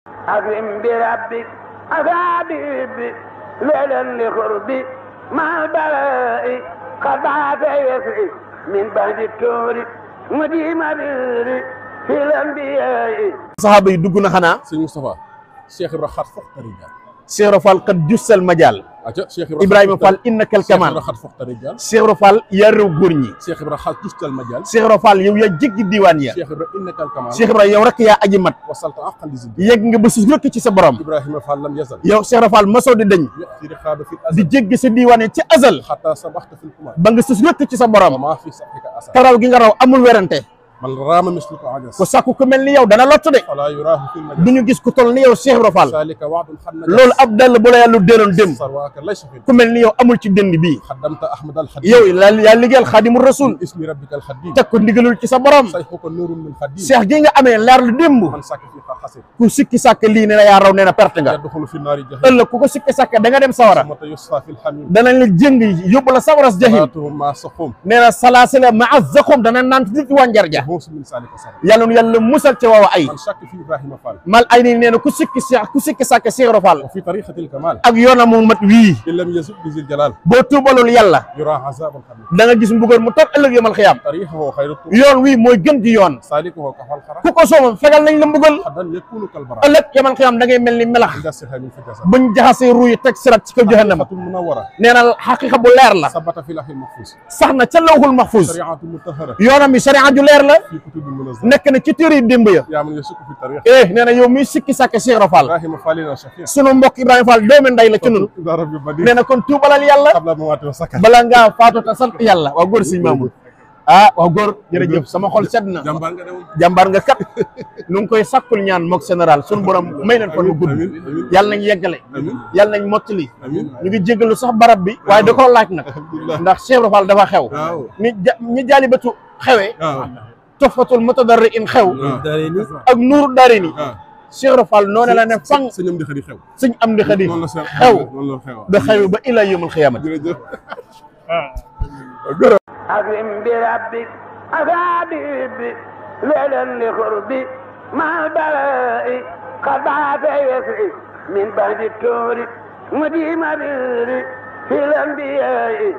أكرم بربك أفادي ليلا لقربي مع البلاء قد بعث يسري من بعد التور مديم بيري في الأنبياء صحابة يدقون خنا سيد مصطفى شيخ إبراهيم خط فوق الرجال شيخ رفال قد جس المجال شيخ إبراهيم فال إنك الكمال شيخ خط فوق الرجال شيخ رفال يرو غورني شيخ إبراهيم خط جس المجال شيخ رفال يو يجيك ديوان يا شيخ إبراهيم إنك الكمال شيخ إبراهيم يو رك يا أجمت وصلت أقل لزد يك nga bëss rek ci sa borom إبراهيم فال لم يزل yow Cheikh Rafal maso di deñ يأتي رقاب في di الأزل jéggi sa diiwaane ci azal حتى صبحت في الكمال ba nga sës rek ci sa borom وما في صحك أسل taraw gi nga raw amul werante من رام مثلك عجز ku sakku ku melni yow dana lott de فلا يراه في المجال duñu gis ku tol ni yow Cheikh Rafal ذلك وعد حن loolu ab dal bu la yàlla déloon dem سرواك ليس في ku melni yow amul ci dënd bi خدمت أحمد الخديم yow yaa liggéeyal xaadimu rasul اسم ربك الخديم teg ko ndigalul ci sa borom سيحك نور من خديم Cheikh gi nga amee leer lu démb من ساك فيها خسر ku sikki sàkk lii ne la yaa raw nee na perte nga يدخل في النار جهنم ëllëg ku ko sikki sàkk da nga dem sawara ثم يصفى في الحميم danañ la jëng yóbbu la sawaras jahim صلاتهم مع سقوم nee na salaasila maa zaqum dana naan nit wànjar ja هوس من سالك سر yàlla nu yàlla musal ci waaw ay من شك في إبراهيم فال mal ay nii nee na ku sikki sàkk Cheikh Rafal وفي طريقة الكمال ak yoonam mu mat wii إن لم يزد بذي الجلال boo tuubalul yàlla يرى عذاب الخليل da nga gis mbugal mu tar ëllëg yomal xiyaam طريقه خير الطرق yoon wii mooy gën di yoon سالكه كفى الخرا ku ko soomam fegal nañ la mbugal حدا يكون كالبراء ëllëg yomal xiyaam da ngay mel ni melax عند السهام في جسد buñ jaxasee ruuy teg sirat ci kaw jahannam حقيقة منورة nee na xaqiqa bu leer la ثبت في لوح المحفوظ sax na ca lawhul mahfuz شريعة مطهرة yoonam bi sharia ju leer la في كتب المنزلة nekk na ci téere yi démb ya يا من يشك في التاريخ nee na yow miy sikki sàkk Cheikh Rafal إبراهيم فالنا شفيع sunu mbokk Ibrahima Fall doomi nday la ci nun إذا ربي بديع nee na kon tuubalal yàlla قبل موات وسكت bala ngaa faatu ta sant yàlla waaw góor sëñ Mamour ah waaw góor jërëjëf sama xol sedd na jàmbaar nga demoon jàmbaar nga kat nu ngi koy sakkul ñaan mook général sunu borom may leen fan bu gudd amiin amiin yàlla nañ yeggale amiin yàlla nañ mottali amiin ñu ngi jégalu sax barab bi waaye da koo laaj nag alhamdulilah ndax Cheikh Rafal dafa xew waaw ñi jaalibatu xewee waaw tofatul mutadarri in xew waaw ak nuuru darini waaw Cheikh Rafal noonu la ne fang sëñam di xëy xew suñ am di xadi noonu la seet xew noonu la xew ba xew ba ila yawmul xiyaamati jërëjëf أكرم بربك أفادي ليلا لقربي مع البلاء قد بعث يسري من بعد التور مديم بيري في الأنبياء